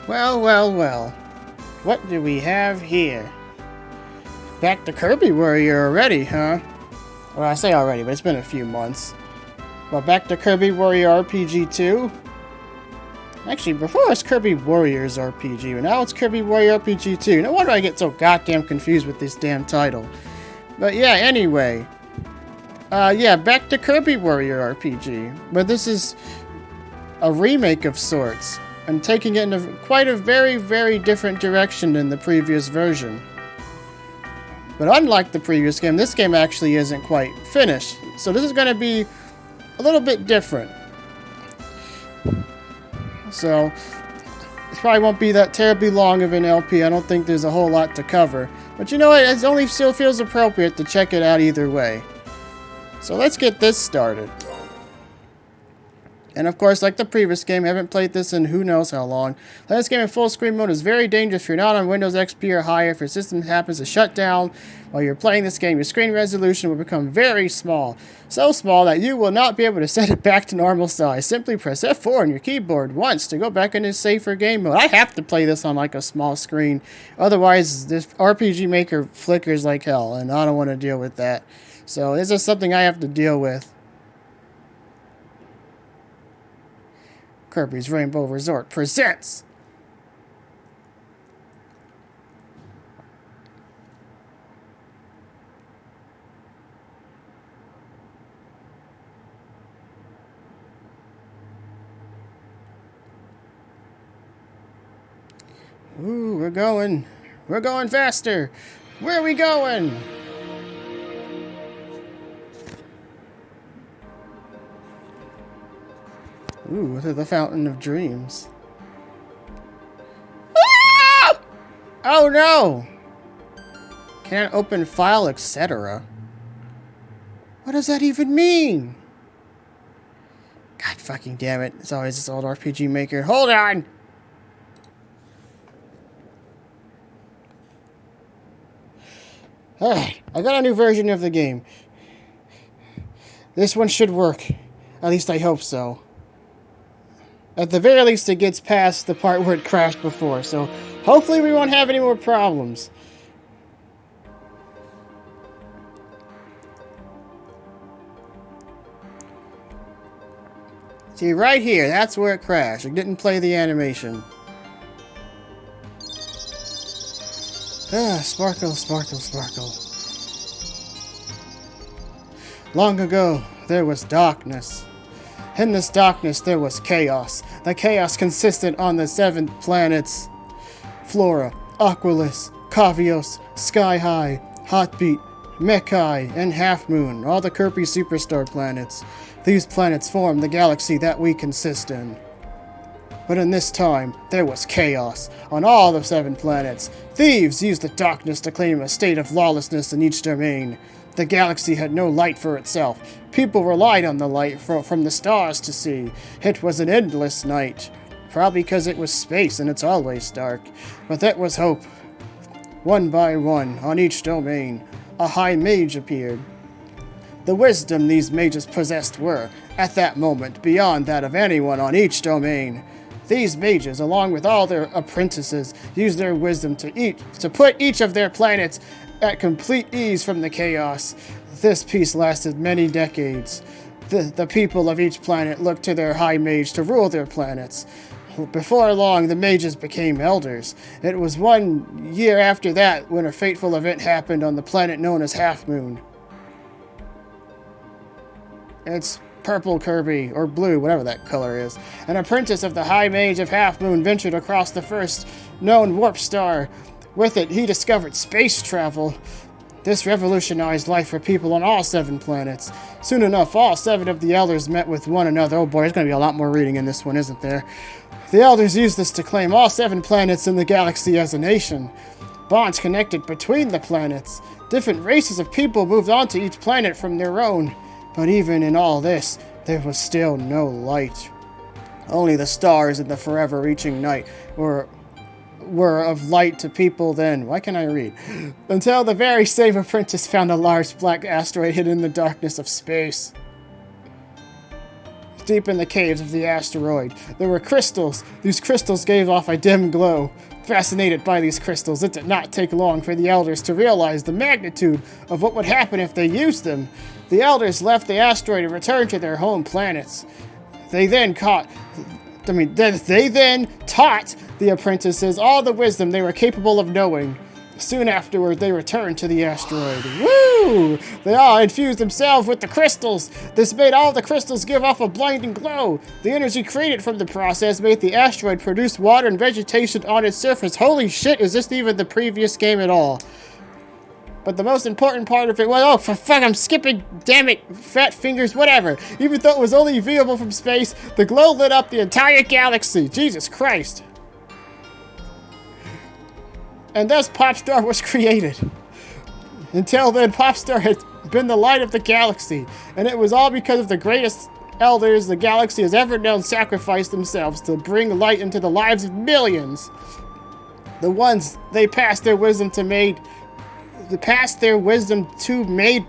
Well, well, well. What do we have here? Back to Kirby Warrior already, huh? Well, I say already, but it's been a few months. Well, back to Kirby Warrior RPG 2? Actually, before it was Kirby Warriors RPG, but now it's Kirby Warrior RPG 2. No wonder I get so goddamn confused with this damn title. But yeah, anyway. Yeah, back to Kirby Warrior RPG. But this is a remake of sorts, and taking it in quite a very, very different direction than the previous version. But unlike the previous game, this game actually isn't quite finished. So this is going to be a little bit different. So it probably won't be that terribly long of an LP. I don't think there's a whole lot to cover. But you know what? It only still feels appropriate to check it out either way. So let's get this started. And of course, like the previous game, I haven't played this in who knows how long. This game in full screen mode is very dangerous if you're not on Windows XP or higher. If your system happens to shut down while you're playing this game, your screen resolution will become very small. So small that you will not be able to set it back to normal size. Simply press F4 on your keyboard once to go back into safer game mode. I have to play this on like a small screen. Otherwise, this RPG Maker flickers like hell, and I don't want to deal with that. So this is something I have to deal with. Kirby's Rainbow Resort presents. Ooh, we're going faster. Where are we going? Ooh, to the Fountain of Dreams. Ah! Oh no! Can't open file, etc. What does that even mean? God fucking damn it. It's always this old RPG Maker. Hold on! Alright, I got a new version of the game. This one should work. At least I hope so. At the very least, it gets past the part where it crashed before, so hopefully we won't have any more problems. See, right here, that's where it crashed. It didn't play the animation. Ah, sparkle, sparkle, sparkle. Long ago, there was darkness. In this darkness, there was chaos. The chaos consisted on the 7 planets: Flora, Aquilus, Kavios, Sky High, Hotbeat, Mekai, and Half Moon, all the Kirby Superstar planets. These planets form the galaxy that we consist in. But in this time, there was chaos on all the 7 planets. Thieves used the darkness to claim a state of lawlessness in each domain. The galaxy had no light for itself. People relied on the light from the stars to see. It was an endless night. Probably because it was space and it's always dark. But that was hope. One by one, on each domain, a high mage appeared. The wisdom these mages possessed were, at that moment, beyond that of anyone on each domain. These mages, along with all their apprentices, used their wisdom to put each of their planets at complete ease from the chaos. This peace lasted many decades. The people of each planet looked to their high mage to rule their planets. Before long, the mages became elders. It was 1 year after that when a fateful event happened on the planet known as Half Moon. It's purple Kirby, or blue, whatever that color is. An apprentice of the High Mage of Half Moon ventured across the first known warp star. With it, he discovered space travel. This revolutionized life for people on all 7 planets. Soon enough, all 7 of the elders met with one another. Oh boy, there's going to be a lot more reading in this one, isn't there? The elders used this to claim all 7 planets in the galaxy as a nation. Bonds connected between the planets. Different races of people moved onto each planet from their own. But even in all this, there was still no light. Only the stars in the forever-reaching night were of light to people then. Why can't I read? Until the very same apprentice found a large black asteroid hidden in the darkness of space. deep in the caves of the asteroid. There were crystals. These crystals gave off a dim glow. Fascinated by these crystals, it did not take long for the elders to realize the magnitude of what would happen if they used them. The elders left the asteroid and returned to their home planets. They then taught the apprentices all the wisdom they were capable of knowing. Soon afterward, they returned to the asteroid. Woo! They all infused themselves with the crystals. This made all the crystals give off a blinding glow. The energy created from the process made the asteroid produce water and vegetation on its surface. Holy shit, is this even the previous game at all? But the most important part of it was, oh, for fuck, I'm skipping, damn it, fat fingers, whatever. Even though it was only viewable from space, the glow lit up the entire galaxy. Jesus Christ. And thus Popstar was created. Until then, Popstar had been the light of the galaxy, and it was all because of the greatest elders the galaxy has ever known sacrificed themselves to bring light into the lives of millions. The ones they passed their wisdom to made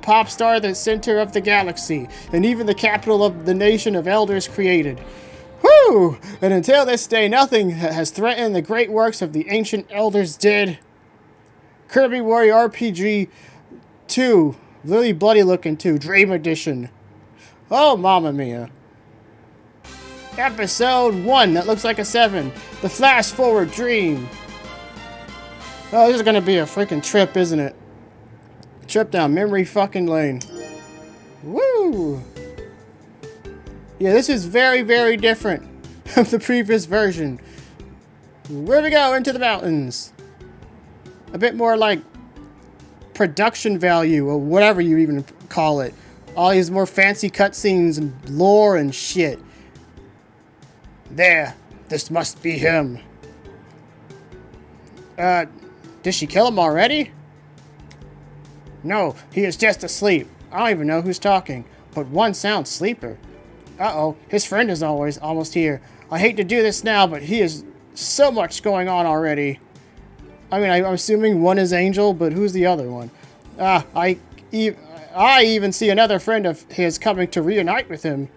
Popstar the center of the galaxy, and even the capital of the nation of elders created. Whew! And until this day, nothing has threatened the great works of the ancient elders did. Kirby Warrior RPG 2, really bloody looking too, Dream Edition. Oh, mamma mia. Episode 1, that looks like a 7. The Flash Forward Dream. Oh, this is gonna be a freaking trip, isn't it? Trip down memory fucking lane. Woo! Yeah, this is very, very different from the previous version. Where we go? Into the mountains. A bit more like production value, or whatever you even call it. All these more fancy cutscenes and lore and shit. There. This must be him. Did she kill him already? No, he is just asleep. I don't even know who's talking, but one sounds sleeper. Uh-oh, his friend is almost here. I hate to do this now, but he is so much going on already. I mean, I'm assuming one is Angel, but who's the other one? I even see another friend of his coming to reunite with him.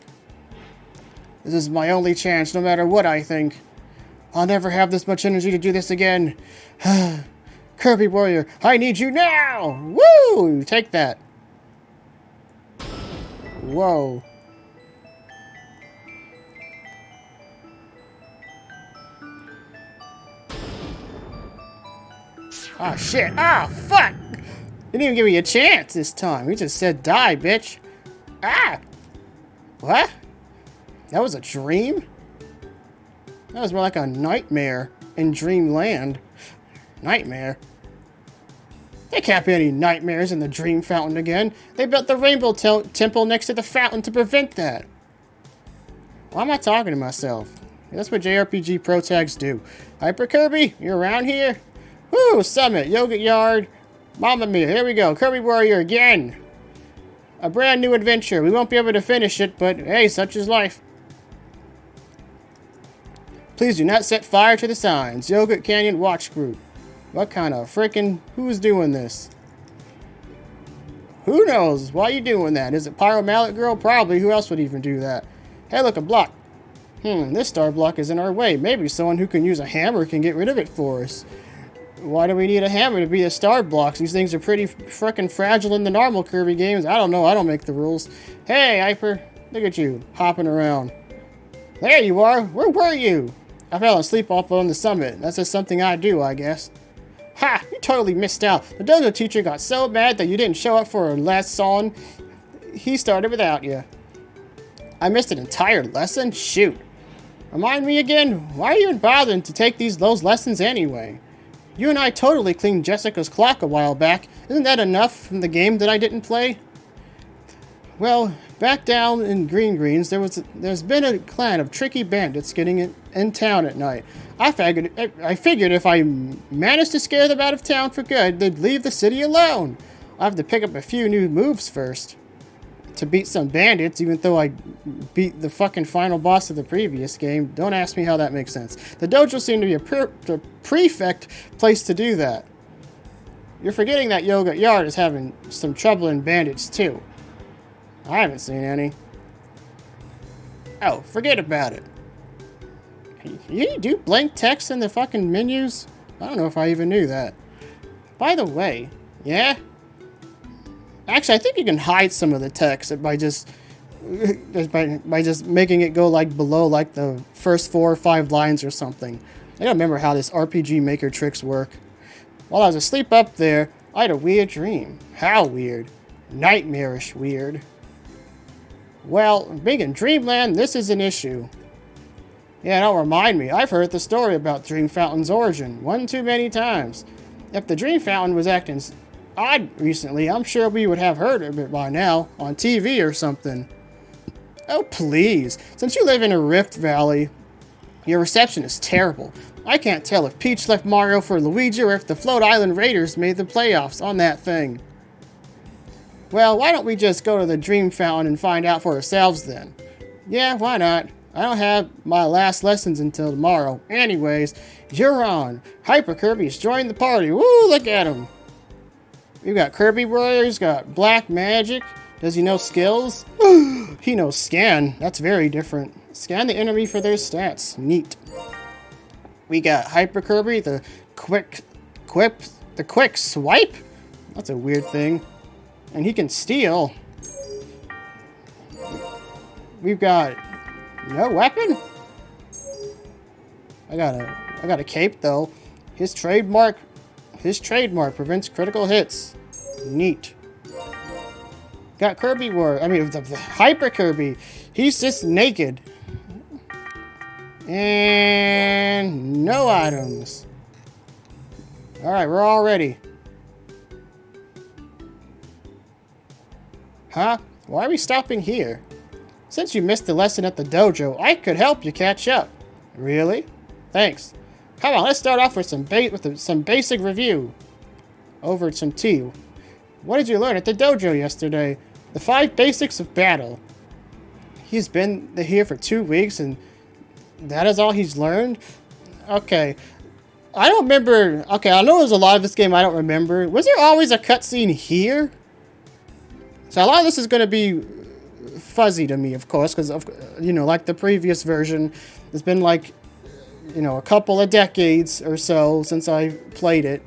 This is my only chance, no matter what I think. I'll never have this much energy to do this again. Kirby Warrior, I need you now! Woo! Take that. Whoa. Oh shit. Ah, fuck! Didn't even give me a chance this time. He just said die, bitch. Ah! What? That was a dream? That was more like a nightmare in Dreamland. Nightmare? There can't be any nightmares in the Dream Fountain again. They built the Rainbow Temple next to the fountain to prevent that. Why am I talking to myself? That's what JRPG Pro Tags do. Hyper Kirby, you around here? Woo! Summit, Yogurt Yard. Mamma mia, here we go. Kirby Warrior again. A brand new adventure. We won't be able to finish it, but hey, such is life. Please do not set fire to the signs. Yogurt Canyon Watch Group. What kind of frickin'... Who's doing this? Who knows? Why are you doing that? Is it Pyro Mallet Girl? Probably. Who else would even do that? Hey, look, a block. This star block is in our way. Maybe someone who can use a hammer can get rid of it for us. Why do we need a hammer to be the star blocks? These things are pretty frickin' fragile in the normal Kirby games. I don't know. I don't make the rules. Hey, Hyper. Look at you. Hopping around. There you are. Where were you? I fell asleep up on the summit. That's just something I do, I guess. Ha! You totally missed out. The dojo teacher got so mad that you didn't show up for her last song. He started without you. I missed an entire lesson? Shoot. Remind me again, why are you even bothering to take those lessons anyway? You and I totally cleaned Jessica's clock a while back. Isn't that enough from the game that I didn't play? Well, back down in Greens, there's been a clan of tricky bandits getting in town at night. I figured if I managed to scare them out of town for good, they'd leave the city alone. I have to pick up a few new moves first to beat some bandits, even though I beat the fucking final boss of the previous game. Don't ask me how that makes sense. The dojo seemed to be a perfect place to do that. You're forgetting that Yoga Yard is having some trouble in bandits too. I haven't seen any. Oh, forget about it. You do blank text in the fucking menus? I don't know if I even knew that. By the way, yeah? Actually, I think you can hide some of the text by just making it go like below like the first 4 or 5 lines or something. I gotta remember how this RPG Maker tricks work. While I was asleep up there, I had a weird dream. How weird? Nightmarish weird. Well, being in Dreamland, this is an issue. Yeah, don't remind me. I've heard the story about Dream Fountain's origin one too many times. If the Dream Fountain was acting odd recently, I'm sure we would have heard of it by now, on TV or something. Oh, please. Since you live in a Rift Valley, your reception is terrible. I can't tell if Peach left Mario for Luigi or if the Float Island Raiders made the playoffs on that thing. Well, why don't we just go to the Dream Fountain and find out for ourselves then? Yeah, why not? I don't have my last lessons until tomorrow. Anyways, you're on. Hyper Kirby's joined the party. Woo, look at him. We've got Kirby Warriors, got Black Magic. Does he know skills? He knows scan. That's very different. Scan the enemy for their stats. Neat. We got Hyper Kirby, the quick swipe? That's a weird thing. And he can steal. We've got no weapon? I got a cape though. His trademark prevents critical hits. Neat. Got Kirby the Hyper Kirby. He's just naked. And no items. Alright, we're all ready. Huh? Why are we stopping here? Since you missed the lesson at the dojo, I could help you catch up. Really? Thanks. Come on, let's start off with some basic review. Over some tea. What did you learn at the dojo yesterday? The 5 basics of battle. He's been here for 2 weeks and that is all he's learned? Okay. I don't remember. Okay, I know there's a lot of this game I don't remember. Was there always a cutscene here? So a lot of this is going to be fuzzy to me, of course, because, you know, like the previous version, it's been like, you know, a couple of decades or so since I played it.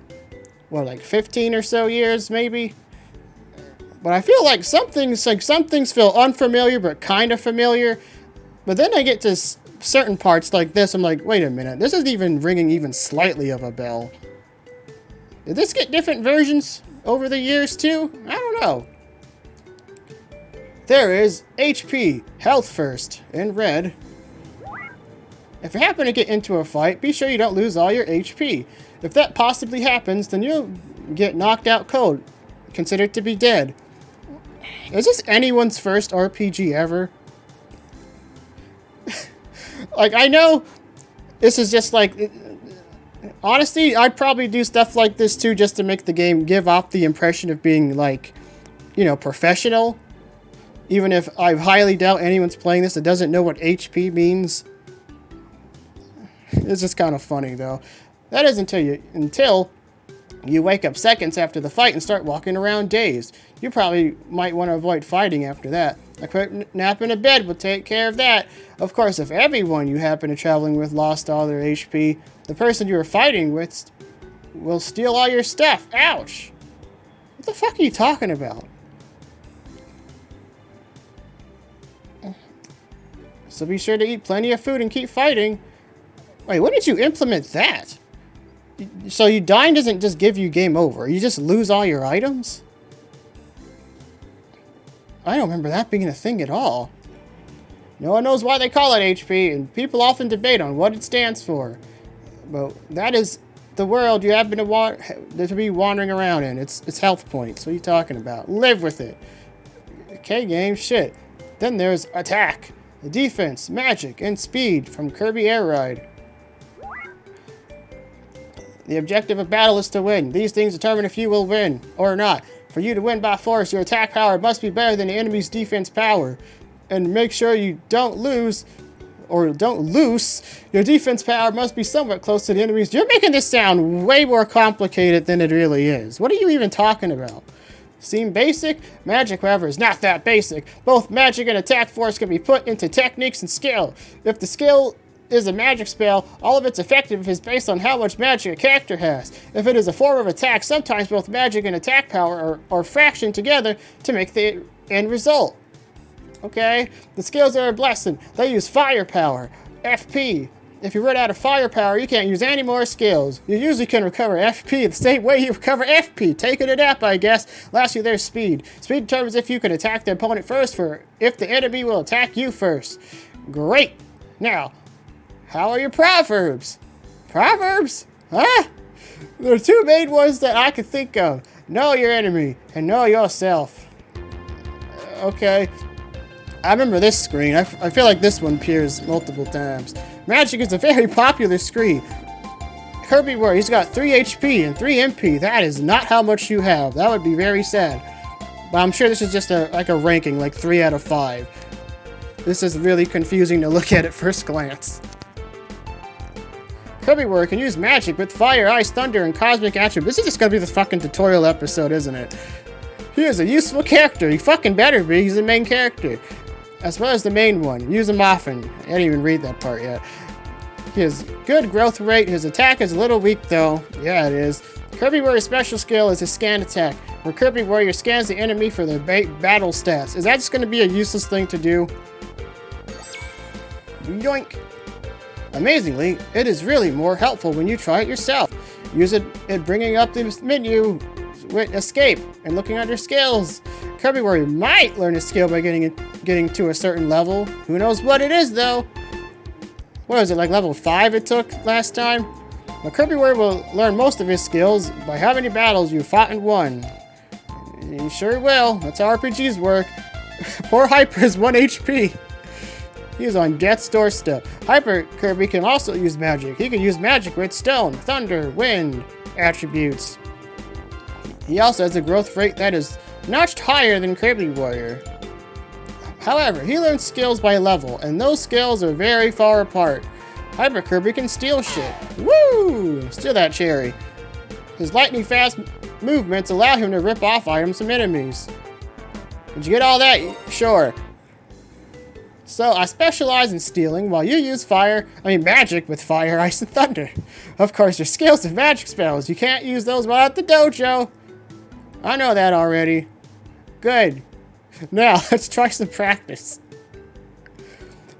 What, like 15 or so years, maybe? But I feel like some things feel unfamiliar but kind of familiar. But then I get to certain parts like this, I'm like, wait a minute, this isn't even ringing even slightly of a bell. Did this get different versions over the years too? I don't know. There is HP, health first, in red. If you happen to get into a fight, be sure you don't lose all your HP. If that possibly happens, then you'll get knocked out cold, considered to be dead. Is this anyone's first RPG ever? Like, I know this is just like... Honestly, I'd probably do stuff like this too just to make the game give off the impression of being, like, you know, professional. Even if I highly doubt anyone's playing this that doesn't know what HP means. It's just kind of funny, though. That is until you wake up seconds after the fight and start walking around dazed. You probably might want to avoid fighting after that. A quick nap in a bed will take care of that. Of course, if everyone you happen to traveling with lost all their HP, the person you were fighting with will steal all your stuff. Ouch! What the fuck are you talking about? So be sure to eat plenty of food and keep fighting. Wait, when did you implement that? So you dying doesn't just give you game over. You just lose all your items? I don't remember that being a thing at all. No one knows why they call it HP, and people often debate on what it stands for. But that is the world you happen to be wandering around in. It's health points. What are you talking about? Live with it. Okay, game, shit. Then there's attack, defense, magic, and speed from Kirby Air Ride. The objective of battle is to win. These things determine if you will win or not. For you to win by force, your attack power must be better than the enemy's defense power. And make sure you don't lose, your defense power must be somewhat close to the enemy's. You're making this sound way more complicated than it really is. What are you even talking about? Seem basic? Magic, however, is not that basic. Both magic and attack force can be put into techniques and skill. If the skill is a magic spell, all of its effectiveness is based on how much magic a character has. If it is a form of attack, sometimes both magic and attack power are fractioned together to make the end result. Okay? The skills are a blessing. They use firepower, FP. If you run out of firepower, you can't use any more skills. You usually can recover FP the same way you recover FP. Taking a nap, I guess. Lastly, there's speed. Speed determines if you can attack the opponent first or if the enemy will attack you first. Great. Now, how are your proverbs? Proverbs? Huh? There are two main ones that I can think of. Know your enemy and know yourself. Okay. I remember this screen. I feel like this one appears multiple times. Magic is a very popular screen. Kirby Warrior, he's got 3 HP and 3 MP. That is not how much you have. That would be very sad. But I'm sure this is just like a ranking, like 3 out of 5. This is really confusing to look at first glance. Kirby Warrior can use magic with fire, ice, thunder, and cosmic attributes. This is just gonna be the fucking tutorial episode, isn't it? He is a useful character. He fucking better be. He's the main character. As well as the main one. Use him often. I didn't even read that part yet. He has good growth rate. His attack is a little weak though. Yeah, it is. Kirby Warrior's special skill is his scan attack, where Kirby Warrior scans the enemy for their battle stats. Is that just going to be a useless thing to do? Yoink! Amazingly, it is really more helpful when you try it yourself. Use it in bringing up the menu with escape and looking under skills. Kirby Warrior might learn a skill by getting to a certain level. Who knows what it is though? What is it, like level 5 it took last time? But Kirby Warrior will learn most of his skills by how many battles you fought and won. You sure will. That's how RPGs work. Poor Hyper is 1 HP. He's on death's doorstep. Hyper Kirby can also use magic. He can use magic with stone, thunder, wind attributes. He also has a growth rate that is notched higher than Kirby Warrior. However, he learns skills by level, and those skills are very far apart. Hyper Kirby can steal shit. Woo! Steal that cherry. His lightning fast movements allow him to rip off items from enemies. Did you get all that? Sure. So, I specialize in stealing while you use magic with fire, ice, and thunder. Of course, your skills and magic spells. You can't use those while at the dojo. I know that already. Good. Now, let's try some practice.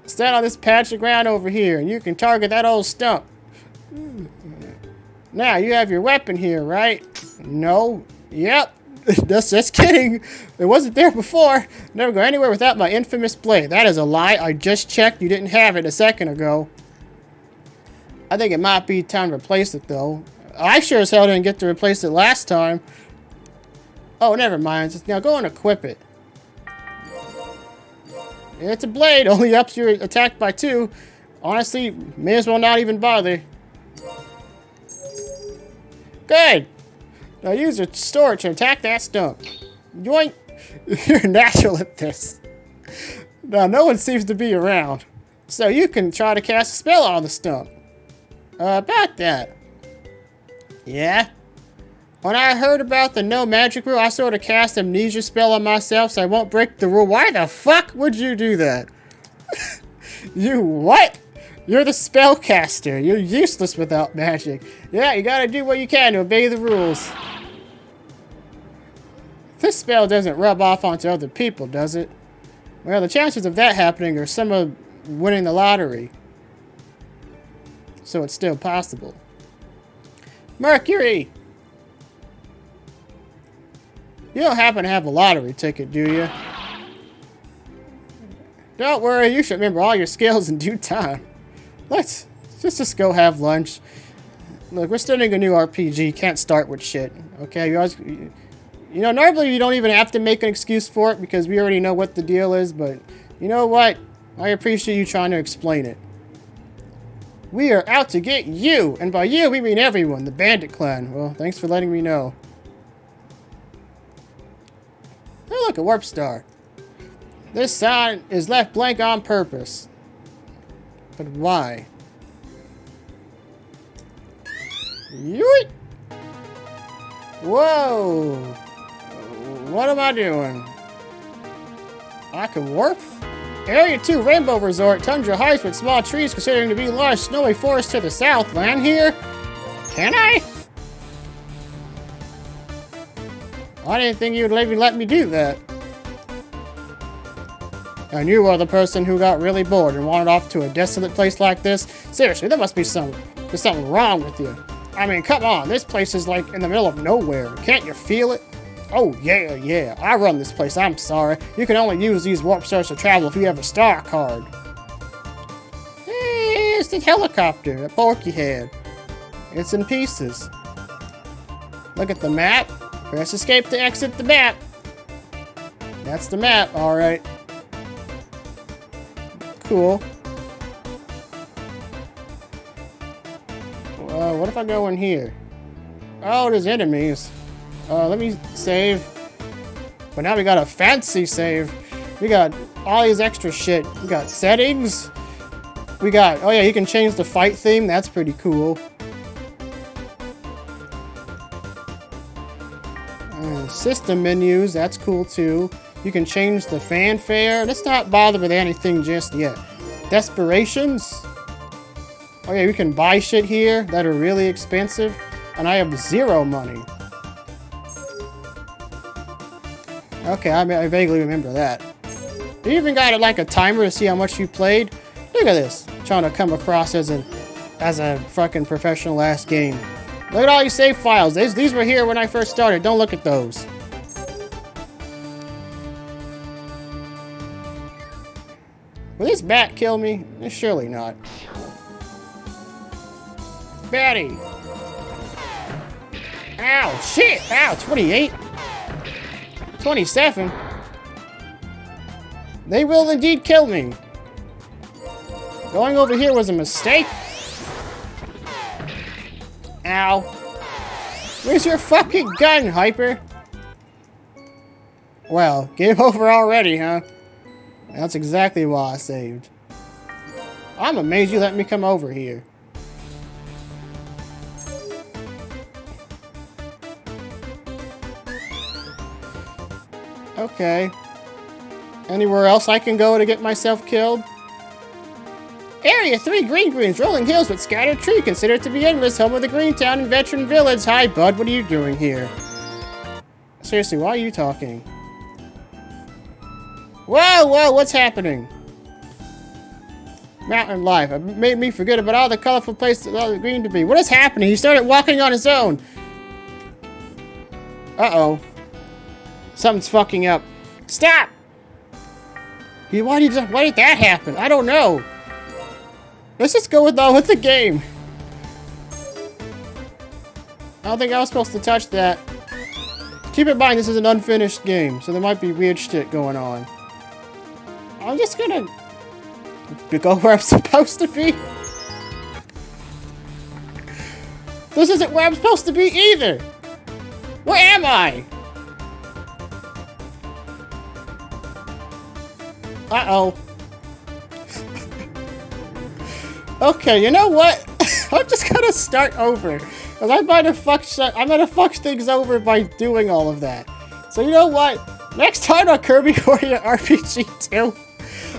Stand on this patch of ground over here, and you can target that old stump. Now, you have your weapon here, right? No. Yep. Just kidding. It wasn't there before. Never go anywhere without my infamous blade. That is a lie. I just checked. You didn't have it a second ago. I think it might be time to replace it, though. I sure as hell didn't get to replace it last time. Oh, never mind. Now go and equip it. It's a blade. Only ups your attack by 2. Honestly, may as well not even bother. Good. Now use your sword to attack that stump. Yoink! You're natural at this. Now no one seems to be around, so you can try to cast a spell on the stump. About that. Yeah? When I heard about the no magic rule, I sort of cast amnesia spell on myself so I won't break the rule. Why the fuck would you do that? You what? You're the spellcaster. You're useless without magic. Yeah, you gotta do what you can to obey the rules. This spell doesn't rub off onto other people, does it? Well, the chances of that happening are some of winning the lottery. So it's still possible. Mercury! You don't happen to have a lottery ticket, do you? Don't worry, you should remember all your skills in due time. Let's just go have lunch. Look, we're starting a new RPG. Can't start with shit. Okay, you know, normally you don't even have to make an excuse for it because we already know what the deal is, but you know what? I appreciate you trying to explain it. We are out to get you, and by you we mean everyone, the Bandit Clan. Well, thanks for letting me know. Oh, look, a warp star. This sign is left blank on purpose. But why? Yoink! Whoa! What am I doing? I can warp? Area 2 Rainbow Resort. Tundra heights with small trees considering to be large snowy forest to the south. Land here? Can I? I didn't think you'd even let me do that. And you are the person who got really bored and wandered off to a desolate place like this? Seriously, there must be there's something wrong with you. I mean, come on, this place is like in the middle of nowhere. Can't you feel it? Oh, yeah, I run this place, I'm sorry. You can only use these warp stars to travel if you have a star card. It's the helicopter that Porky had. It's in pieces. Look at the map. Press escape to exit the map. That's the map, alright. Cool. What if I go in here? Oh, there's enemies. Let me save. But now we got a fancy save. We got all these extra shit. We got settings. We got, oh yeah, you can change the fight theme. That's pretty cool. System menus, that's cool too. You can change the fanfare. Let's not bother with anything just yet. Desperations. Oh yeah, you can buy shit here that are really expensive. And I have 0 money. Okay, I vaguely remember that. You even got like a timer to see how much you played. Look at this. Trying to come across as a fucking professional last game. Look at all these save files. These were here when I first started. Don't look at those. Will this bat kill me? Surely not. Batty! Ow, shit! Ow, 28? 27? They will indeed kill me. Going over here was a mistake. Ow. Where's your fucking gun, Hyper? Well, game over already, huh? That's exactly why I saved. I'm amazed you let me come over here. Okay. Anywhere else I can go to get myself killed? Area 3 Green Greens, rolling hills with scattered tree, considered to be endless, home of the Green Town and Veteran Village. Hi, bud, what are you doing here? Seriously, why are you talking? Whoa, what's happening? Mountain life. It made me forget about all the colorful places all the green to be. What is happening? He started walking on his own. Uh-oh. Something's fucking up. Stop! Why did that happen? I don't know. Let's just go with the game. I don't think I was supposed to touch that. Keep in mind, this is an unfinished game, so there might be weird shit going on. I'm just gonna go where I'm supposed to be. This isn't where I'm supposed to be either. Where am I? Uh-oh. Okay, you know what? I'm just gonna start over. Because I might have fucked things over by doing all of that. So you know what? Next time on Kirby Warrior RPG 2,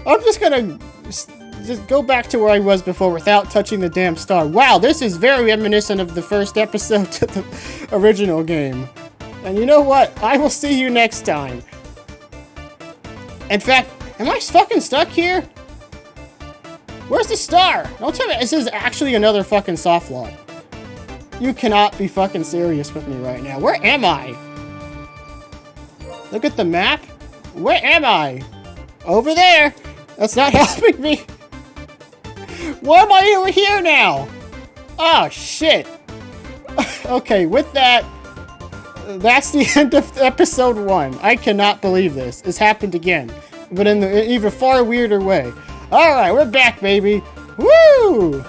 I'm just gonna just go back to where I was before without touching the damn star. Wow, this is very reminiscent of the first episode to the original game. And you know what? I will see you next time. In fact, am I fucking stuck here? Where's the star? Don't tell me this is actually another fucking soft lock. You cannot be fucking serious with me right now. Where am I? Look at the map. Where am I? Over there. That's not helping me. Why am I over here now? Oh, shit. Okay, with that, that's the end of episode 1. I cannot believe this. It's happened again. But in an even far weirder way. Alright, we're back, baby. Woo!